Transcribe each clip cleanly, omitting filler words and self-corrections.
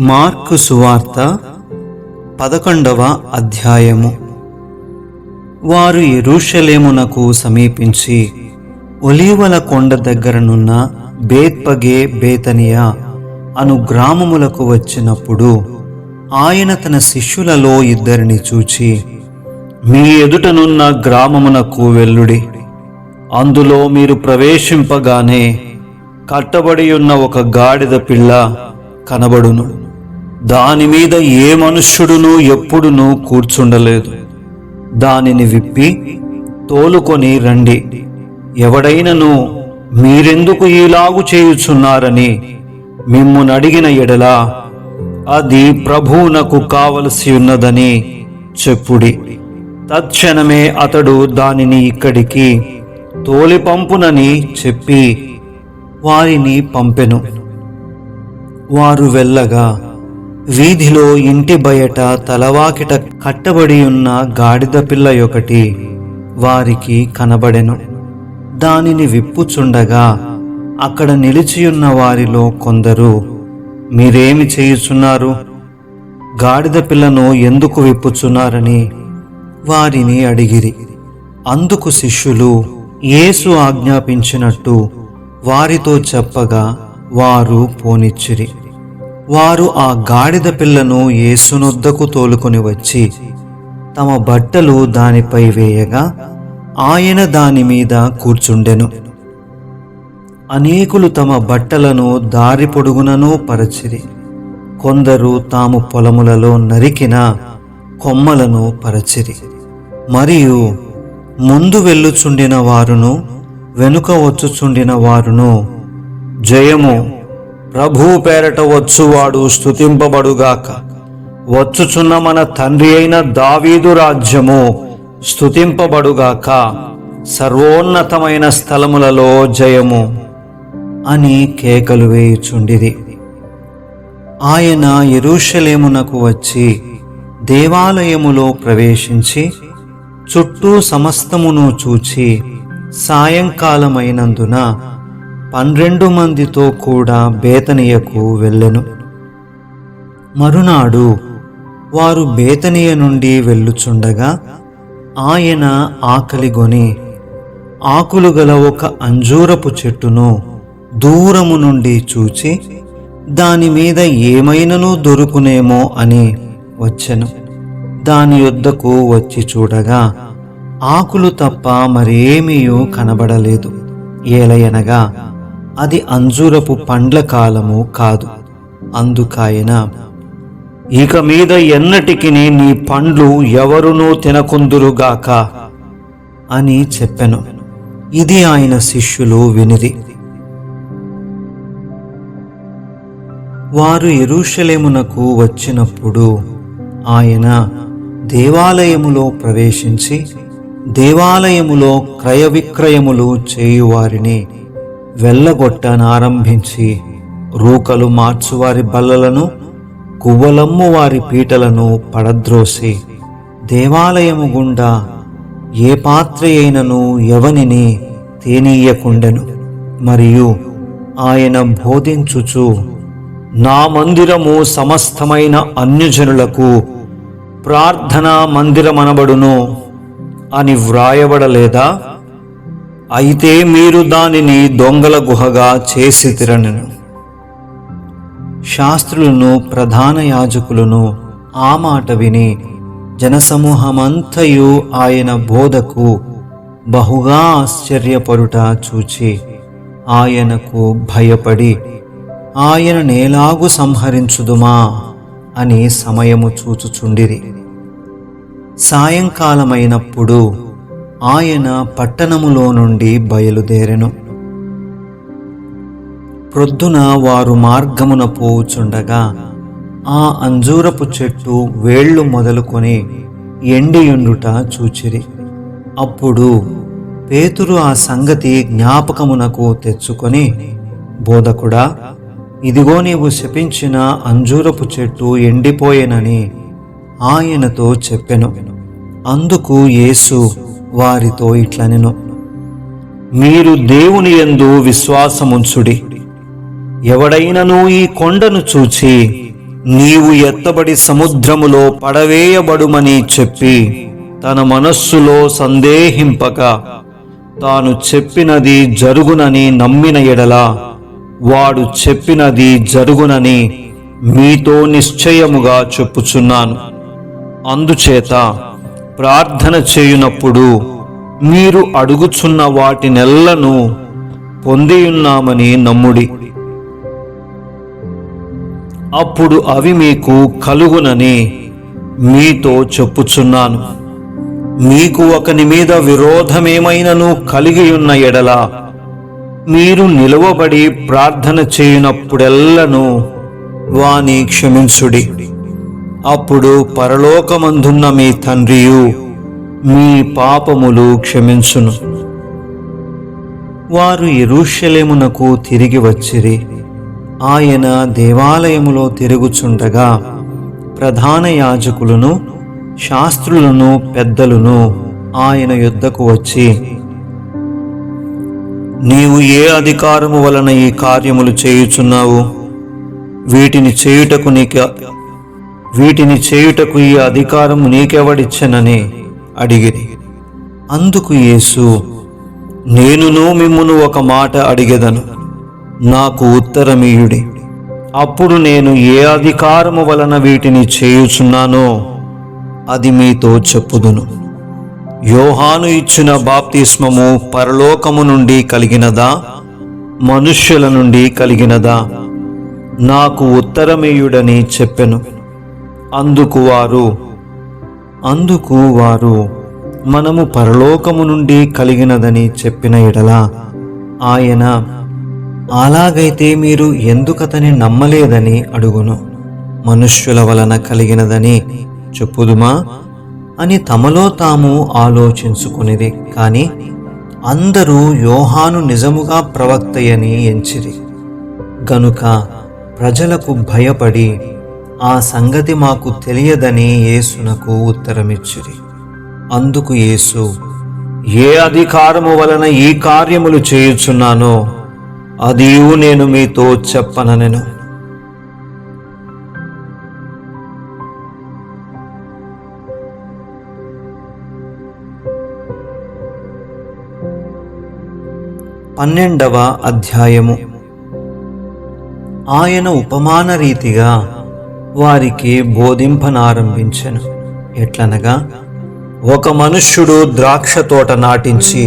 Mark సువార్త 11వ అధ్యాయము. వారు యెరూషలేమునకు సమీపించి ఒలీవల కొండ దగ్గరనున్న బేత్పగే బేతనియా అను గ్రామములకు వచ్చినప్పుడు ఆయన తన శిష్యులలో ఇద్దరిని చూచి, మీ ఎదుటనున్న గ్రామమునకు వెళ్ళుడి. అందులో మీరు ప్రవేశింపగానే కట్టబడి ఉన్న ఒక గాడిద పిల్ల కనబడును. దానిమీద ఏ మనుష్యుడును ఎప్పుడునూ కూర్చుండలేదు. దానిని విప్పి తోలుకొని రండి. ఎవడైనను మీరెందుకు ఈలాగు చేయుచున్నారని మిమ్మును అడిగిన ఎడల అది ప్రభువునకు కావలసి ఉన్నదని చెప్పుడి. తత్క్షణమే అతడు దానిని ఇక్కడికి తోలిపంపునని చెప్పి వారిని పంపెను. వారు వెళ్ళగా వీధిలో ఇంటి బయట తలవాకిట కట్టబడి ఉన్న గాడిద పిల్ల ఒకటి వారికి కనబడెను. దానిని విప్పుచుండగా అక్కడ నిలిచియున్న వారిలో కొందరు, మీరేమి చేయుచున్నారు? గాడిద పిల్లను ఎందుకు విప్పుచున్నారని వారిని అడిగిరి. అందుకు శిష్యులు యేసు ఆజ్ఞాపించినట్టు వారితో చెప్పగా వారు పోనిచ్చిరి. వారు ఆ గాడిద పిల్లను యేసునొద్దకు తోలుకొని వచ్చి తమ బట్టలు దానిపై వేయగా ఆయన దాని మీద కూర్చుండెను. అనేకులు తమ బట్టలను దారి పొడుగునను పరచిరి. కొందరు తాము పొలములలో నరికిన కొమ్మలను పరచిరి. మరియు ముందు వెళ్ళుచుండిన వారును వెనుక వచ్చుచుండిన వారును, జయము, ప్రభువు పేరట వచ్చువాడు స్తుతింపబడుగాక, వచ్చుచున్న మన తండ్రి అయిన దావీదు రాజ్యము స్తుతింపబడుగాక, సర్వోన్నతమైన స్థలములలో జయము అని కేకలు వేయుచుండిరి. ఆయన యెరూషలేమునకు వచ్చి దేవాలయములో ప్రవేశించి చుట్టూ సమస్తమును చూచి సాయంకాలమైనందున 12 మందితో కూడా బేతనియకు వెళ్ళెను. మరునాడు వారు బేతనియ నుండి వెళ్ళుచుండగా ఆయన ఆకలిగొని ఆకులు గల ఒక అంజూరపు చెట్టును దూరము నుండి చూచి దాని మీద ఏమైనను దొరుకునేమో అని వచ్చెను. దాని యొద్దకు వచ్చి చూడగా ఆకులు తప్ప మరేమీయూ కనబడలేదు. ఏలయనగా అది అంజూరపు పండ్ల కాలము కాదు. అందుకాయన, ఇక మీద ఎన్నటికి నీ పండ్లు ఎవరునూ తినకుందురుగాక అని చెప్పెను. ఇది ఆయన శిష్యులు వినిరి. వారు యెరూషలేమునకు వచ్చినప్పుడు ఆయన దేవాలయములో ప్రవేశించి దేవాలయములో క్రయ విక్రయములు చేయువారిని వెళ్ళగొట్టనారంభించి రూకలు మార్చువారి బల్లలను గువ్వలమ్ము వారి పీటలను పడద్రోసి దేవాలయము గుండా ఏ పాత్ర అయినను ఎవనిని తేనీయకుండెను. మరియు ఆయన బోధించుచు, నా మందిరము సమస్తమైన అన్యజనులకు ప్రార్థనా మందిరమనబడును అని వ్రాయబడలేదా? అయితే మీరు దానిని దొంగల గుహగా చేసితిరనెను. శాస్త్రులను ప్రధాన యాజకులను ఆ మాట విని జనసమూహమంతయు ఆయన బోధకు బహుగా ఆశ్చర్యపడుట చూచి ఆయనకు భయపడి ఆయన నేలాగు సంహరించుదుమా అని సమయము చూచుచుండిరి. సాయంకాలమైనప్పుడు ఆయన పట్టణములో నుండి బయలుదేరెను. ప్రొద్దున వారు మార్గమున పోవుచుండగా ఆ అంజూరపు చెట్టు వేళ్ళు మొదలుకొని ఎండియుండుట చూచిరి. అప్పుడు పేతురు ఆ సంగతి జ్ఞాపకమునకు తెచ్చుకొని, బోధకుడా, ఇదిగో నీవు శపించిన అంజూరపు చెట్టు ఎండిపోయెనని ఆయనతో చెప్పెను. అందుకు యేసు వారితో ఇట్లనెను, మీరు దేవుని యందు విశ్వాసముంచుడి. ఎవడైనను ఈ కొండను చూచి నీవు ఎత్తబడి సముద్రములో పడవేయబడుమని చెప్పి తన మనస్సులో సందేహింపక తాను చెప్పినది జరుగునని నమ్మిన ఎడల వాడు చెప్పినది జరుగునని మీతో నిశ్చయముగా చెప్పుచున్నాను. అందుచేత ప్రార్థన చేయునప్పుడు మీరు అడుగుచున్న వాటినెల్లను పొందియున్నామని నమ్ముడి. అప్పుడు అవి మీకు కలుగునని మీతో చెప్పుచున్నాను. మీకు ఒకని మీద విరోధమేమైనను కలిగియున్న ఎడల మీరు నిలువబడి ప్రార్థన చేయునప్పుడెల్లను వాని క్షమించుడి. అప్పుడు పరలోకమందున్న మీ తండ్రియు మీ పాపములు క్షమించును. వారు యెరూషలేమునకు తిరిగి వచ్చిరి. ఆయన దేవాలయములో తిరుగుచుండగా ప్రధాన యాజకులను, శాస్త్రులను, పెద్దలను ఆయన యొద్దకు వచ్చి, నీవు ఏ అధికారము వలన ఈ కార్యములు చేయుచున్నావు? వీటిని చేయుటకు ఈ అధికారము నీకెవడిచ్చెనని అడిగిరి. అందుకు యేసు, నేనును మిమ్మును ఒక మాట అడిగెదను, నాకు ఉత్తరమీయుడి. అప్పుడు నేను ఏ అధికారము వలన వీటిని చేయుచున్నానో అది మీతో చెప్పుదును. యోహాను ఇచ్చిన బాప్తిస్మము పరలోకము నుండి కలిగినదా, మనుష్యుల నుండి కలిగినదా? నాకు ఉత్తరమీయుడని చెప్పెను. అందుకు వారు మనము పరలోకము నుండి కలిగినదని చెప్పిన ఎడల ఆయన, అలాగైతే మీరు ఎందుకతని నమ్మలేదని అడుగును. మనుష్యుల వలన కలిగినదని చెప్పుదుమా అని తమలో తాము ఆలోచించుకునిది. కాని అందరూ యోహాను నిజముగా ప్రవక్తయని ఎంచిరి గనుక ప్రజలకు భయపడి ఆ సంగతి మాకు తెలియదని యేసునకు ఉత్తరమిచ్చిరి. అందుకు యేసు, ఏ అధికారము వలన ఈ కార్యములు చేయుచున్నానో అదియు నేను మీతో చెప్పననెను. పన్నెండవ అధ్యాయము. ఆయన ఉపమాన రీతిగా వారికి బోధింపనారంభించెను. ఎట్లనగా, ఒక మనుష్యుడు ద్రాక్ష తోట నాటించి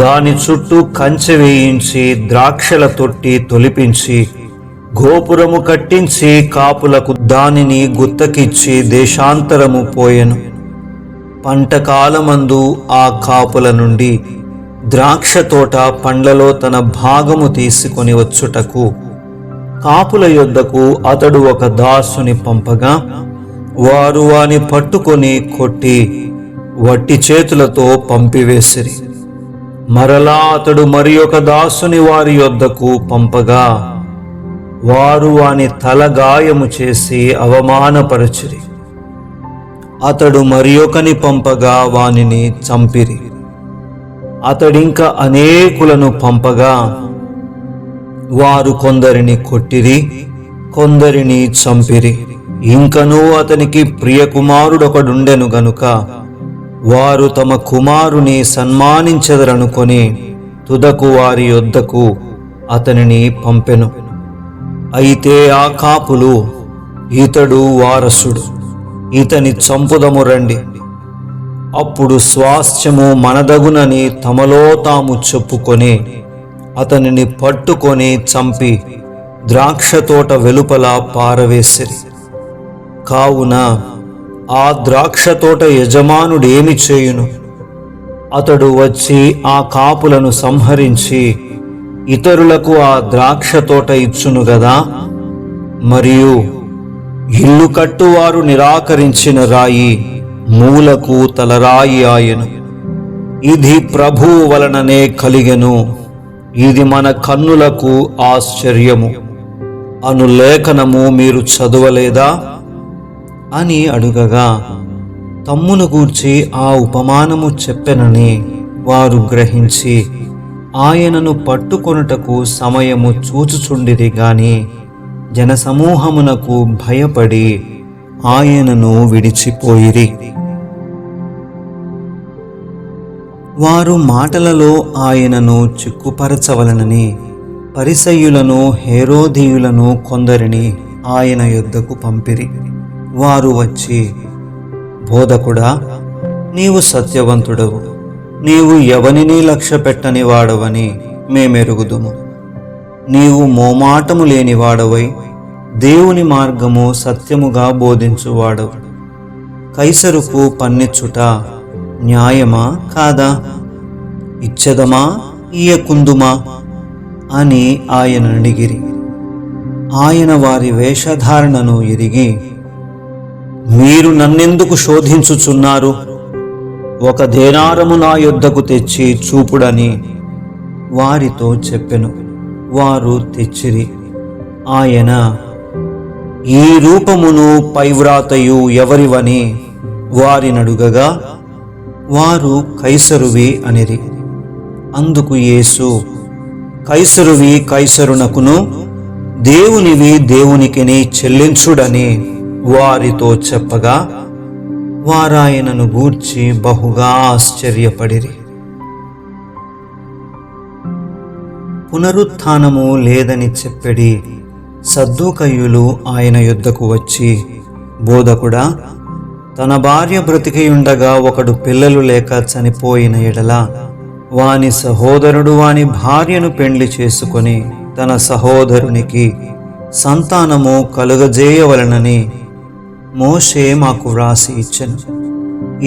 దాని చుట్టూ కంచె వేయించి ద్రాక్షల తొట్టి తొలిపించి గోపురము కట్టించి కాపులకు దానిని గుత్తకిచ్చి దేశాంతరము పోయెను. పంటకాలమందు ఆ కాపుల నుండి ద్రాక్ష తోట పండ్లలో తన భాగము తీసుకొని వచ్చుటకు కాపుల యొద్దకు అతడు ఒక దాసుని పంపగా వారు వాని పట్టుకొని కొట్టి వట్టి చేతులతో పంపివేసిరి. మరలా అతడు మరి ఒక దాసుని వారి యొద్దకు పంపగా వారు వాని తల గాయము చేసి అవమానపరచిరి. అతడు మరి ఒకని పంపగా వానిని చంపిరి. అతడింక అనేకులను పంపగా వారు కొందరిని కొట్టిరి, కొందరిని చంపిరి. ఇంకనూ అతనికి ప్రియకుమారుడొకడుండెను గనుక వారు తమ కుమారుని సన్మానించెదరనుకొని తుదకు వారి యొద్దకు అతనిని పంపెను. అయితే ఆ కాపులు, ఇతడు వారసుడు, ఇతని చంపుదము రండి, అప్పుడు స్వాస్థ్యము మనదగునని తమలో తాము చెప్పుకొని అతనిని పట్టుకొని చంపి ద్రాక్ష తోట వెలుపల పారవేసిరి. కావున ఆ ద్రాక్ష తోట యజమానుడేమి చేయును? అతడు వచ్చి ఆ కాపులను సంహరించి ఇతరులకు ఆ ద్రాక్ష తోట ఇచ్చును గదా. మరియు ఇల్లు కట్టువారు నిరాకరించిన రాయి మూలకు తలరాయి ఆయను. ఇది ప్రభువు వలననే కలిగెను, ఇది మన కన్నులకు ఆశ్చర్యము అను లేఖనము మీరు చదవలేదా అని అడుగగా, తమ్మును గూర్చి ఆ ఉపమానము చెప్పెనని వారు గ్రహించి ఆయనను పట్టుకొనుటకు సమయము చూచుచుండిరి గాని జనసమూహమునకు భయపడి ఆయనను విడిచిపోయిరి. వారు మాటలలో ఆయనను చిక్కుపరచవలనని పరిసయ్యులను హేరోదీయులను కొందరిని ఆయన యొద్దకు పంపిరి. వారు వచ్చి, బోధకుడా, నీవు సత్యవంతుడవు, నీవు ఎవనినీ లక్ష్యపెట్టని వాడవని మేమెరుగుదుము. నీవు మోమాటము లేనివాడవై దేవుని మార్గము సత్యముగా బోధించువాడవు. కైసరుకు పన్నిచ్చుట న్యాయమా కాదా? ఇచ్చెదమా ఇయ్యకుందుమా అని ఆయన అడిగిరి. ఆయన వారి వేషధారణను ఎరిగి, మీరు నన్నెందుకు శోధించుచున్నారు? ఒక దేనారము నా యొద్దకు తెచ్చి చూపుడని వారితో చెప్పెను. వారు తెచ్చిరి. ఆయన, ఈ రూపమును పైవ్రాతయు ఎవరివని వారినడుగగా వారు కైసరువి అనిరి. అందుకు యేసు, కైసరువి కైసరునకును, దేవునివి దేవునికిని చెల్లించుడని వారితో చెప్పగా వారాయనను గూర్చి బహుగా ఆశ్చర్యపడిరి. పునరుత్థానము లేదని చెప్పెడి సద్దూకయ్యులు ఆయన యొద్దకు వచ్చి, బోధకుడా, తన భార్య బ్రతికియుండగా ఒకడు పిల్లలు లేక చనిపోయిన ఎడల వాని సహోదరుడు వాని భార్యను పెండ్లి చేసుకొని తన సహోదరునికి సంతానము కలుగజేయవలనని మోషే మాకు వ్రాసి ఇచ్చెను.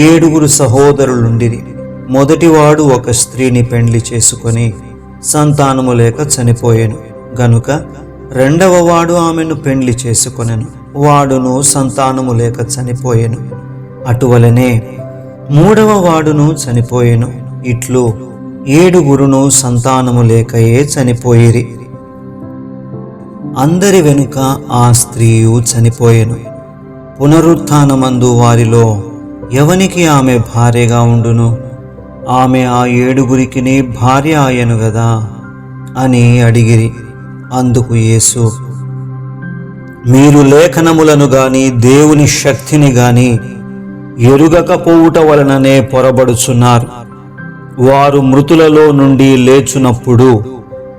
7 సహోదరులుండిరి. మొదటివాడు ఒక స్త్రీని పెండ్లి చేసుకొని సంతానము లేక చనిపోయెను గనుక రెండవ వాడు ఆమెను పెండ్లి చేసుకొనెను. వాడును సంతానము లేక చనిపోయెను. అటువలనే 3వ వాడును చనిపోయెను. ఇట్లు 7 సంతానము లేకయే చనిపోయిరి. అందరి వెనుక ఆ స్త్రీయు చనిపోయెను. పునరుత్థానమందు వారిలో ఎవనికి ఆమె భార్యగా ఉండును? ఆమె ఆ 7 భార్య ఆయను గదా అని అడిగిరి. అందుకు యేసు, మీరు లేఖనములను గాని దేవుని శక్తిని గాని ఎరుగకపోవుట వలననే పొరబడుచున్నారు. వారు మృతులలో నుండి లేచునప్పుడు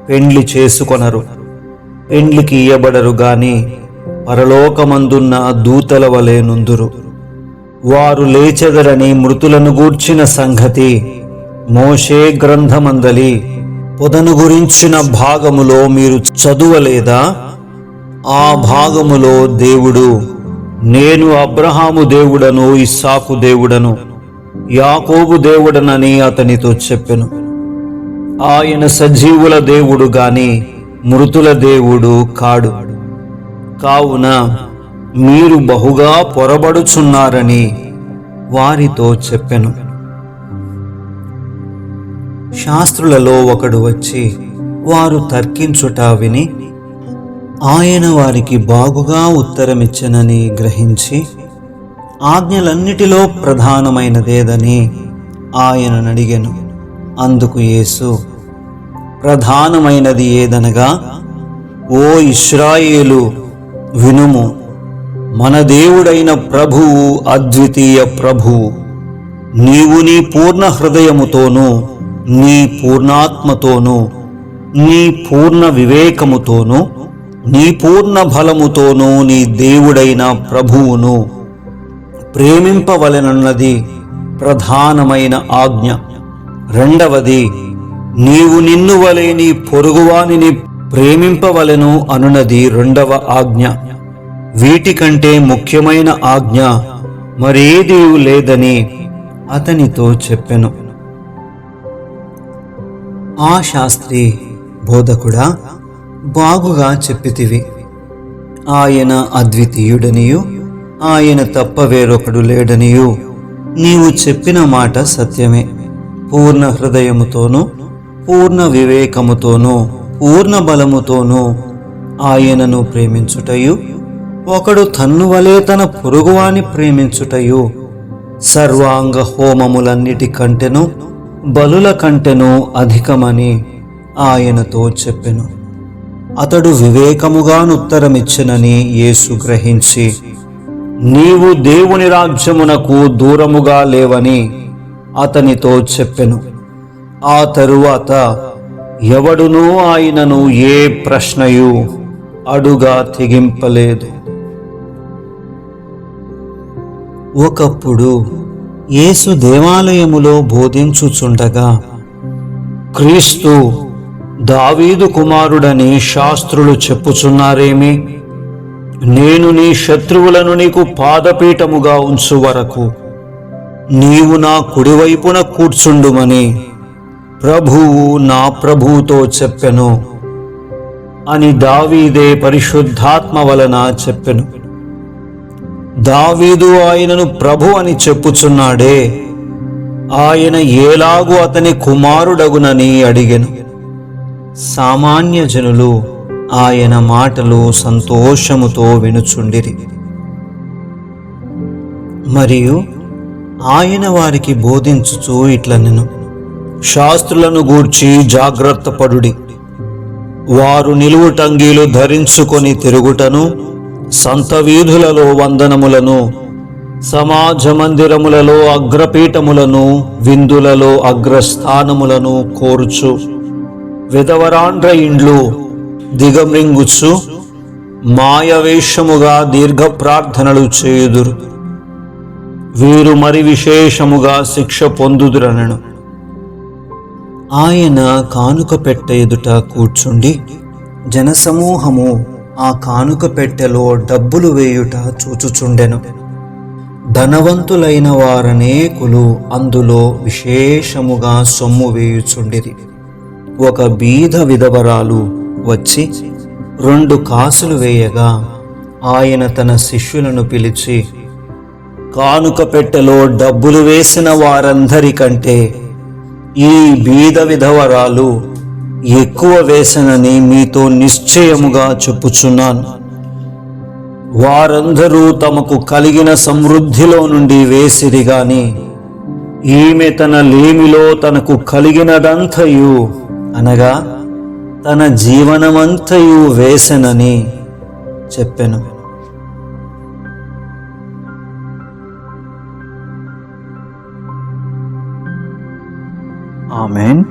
పెండ్లి చేసుకొనరు, పెండ్లికి ఇయ్యబడరు గాని పరలోకమందున్న దూతల వలె నుందురు. వారు లేచెదరని మృతులను గూర్చిన సంగతి మోషే గ్రంథమందలి పొదను గురించిన భాగములో మీరు చదువలేదా? ఆ భాగములో దేవుడు, నేను అబ్రహాము దేవుడను, ఇస్సాకు దేవుడను, యాకోబు దేవుడనని అతనితో చెప్పెను. ఆయన సజీవుల దేవుడు గాని మృతుల దేవుడు కాడు. కావున మీరు బహుగా పొరబడుచున్నారని వారితో చెప్పెను. శాస్త్రులలో ఒకడు వచ్చి వారు తర్కించుట విని ఆయన వారికి బాగుగా ఉత్తరమిచ్చనని గ్రహించి, ఆజ్ఞలన్నిటిలో ప్రధానమైనదేదని ఆయనను అడిగెను. అందుకు యేసు, ప్రధానమైనది ఏదనగా, ఓ ఇశ్రాయేలు, వినుము, మన దేవుడైన ప్రభువు అద్వితీయ ప్రభువు. నీవు నీ పూర్ణ హృదయముతోనూ, నీ పూర్ణాత్మతోనూ, నీ పూర్ణ వివేకముతోనూ, నీ పూర్ణ బలముతోనూ నీ దేవుడైన ప్రభువును ప్రేమింపవలెనన్నది ప్రధానమైన ఆజ్ఞ. రెండవది, నీవు నిన్ను వలె నీ పొరుగువానిని ప్రేమింపవలెను అనున్నది రెండవ ఆజ్ఞ. వీటికంటే ముఖ్యమైన ఆజ్ఞ మరేదీ లేదని అతనితో చెప్పెను. ఆ శాస్త్రి, బోధకుడా, బాగుగా చెప్పితివి. ఆయన అద్వితీయుడనియు ఆయన తప్ప వేరొకడు లేడనియు నీవు చెప్పిన మాట సత్యమే. పూర్ణ హృదయముతోనూ, పూర్ణ వివేకముతోనూ, పూర్ణ బలముతోనూ ఆయనను ప్రేమించుటయు, ఒకడు తన్ను వలె తన పొరుగువాని ప్రేమించుటయు సర్వాంగ హోమములన్నిటి కంటెను బలుల కంటెను అధికమని ఆయనతో చెప్పెను. అతడు వివేకముగానుత్తరమిచ్చెనని యేసు గ్రహించి, నీవు దేవుని రాజ్యమునకు దూరముగా లేవని అతనితో చెప్పెను. ఆ తరువాత ఎవడునూ ఆయనను ఏ ప్రశ్నయు అడుగా తెగింపలేదు. ఒకప్పుడు యేసు దేవాలయములో బోధించుచుండగా, క్రీస్తు దావీదు కుమారుడని శాస్త్రులు చెప్పుచున్నారేమి? నేను నీ శత్రువులను నీకు పాదపీఠముగా ఉంచు వరకు నీవు నా కుడివైపున కూర్చుండుమని ప్రభువు నా ప్రభువుతో చెప్పెను అని దావీదే పరిశుద్ధాత్మ వలన చెప్పెను. దావీదు ఆయనను ప్రభు అని చెప్పుచున్నాడే, ఆయన ఏలాగు అతని కుమారుడగునని అడిగెను. సామాన్య జనులు ఆయన మాటలు సంతోషముతో వినుచుండిరి. మరియు ఆయన వారికి బోధించుచూ ఇట్లనెను, శాస్త్రులను గూర్చి జాగ్రత్త పడుడి. వారు నిలువుటంగీలు ధరించుకొని తిరుగుటను, సంత వీధులలో వందనములను, సమాజ మందిరములలో అగ్రపీఠములను, విందులలో అగ్రస్థానములను కోరుచు, విధవరాండ్ర ఇండ్లు దిగమ్రింగుచు మాయవేషముగా దీర్ఘ ప్రార్థనలు చేయుదురు. వీరు మరి విశేషముగా శిక్ష పొందుదురనెను. ఆయన కానుక పెట్టె ఎదుట కూర్చుండి జనసమూహము ఆ కానుక పెట్టెలో డబ్బులు వేయుట చూచుచుండెను. ధనవంతులైన వారనేకులు అందులో విశేషముగా సొమ్ము వేయుచుండిరి. ఒక బీద విధవరాలు వచ్చి 2 కాసులు వేయగా ఆయన తన శిష్యులను పిలిచి, కానుక పెట్టెలో డబ్బులు వేసిన వారందరికంటే ఈ బీద విధవరాలు ఎక్కువ వేసనని మీతో నిశ్చయముగా చెప్పుచున్నాను. వారందరూ తమకు కలిగిన సమృద్ధిలో నుండి వేసిరి గాని ఈమె తన లేమిలో తనకు కలిగినదంతయు అనగా తన జీవనమంతయు వేసెనని చెప్పెను. ఆమేన్.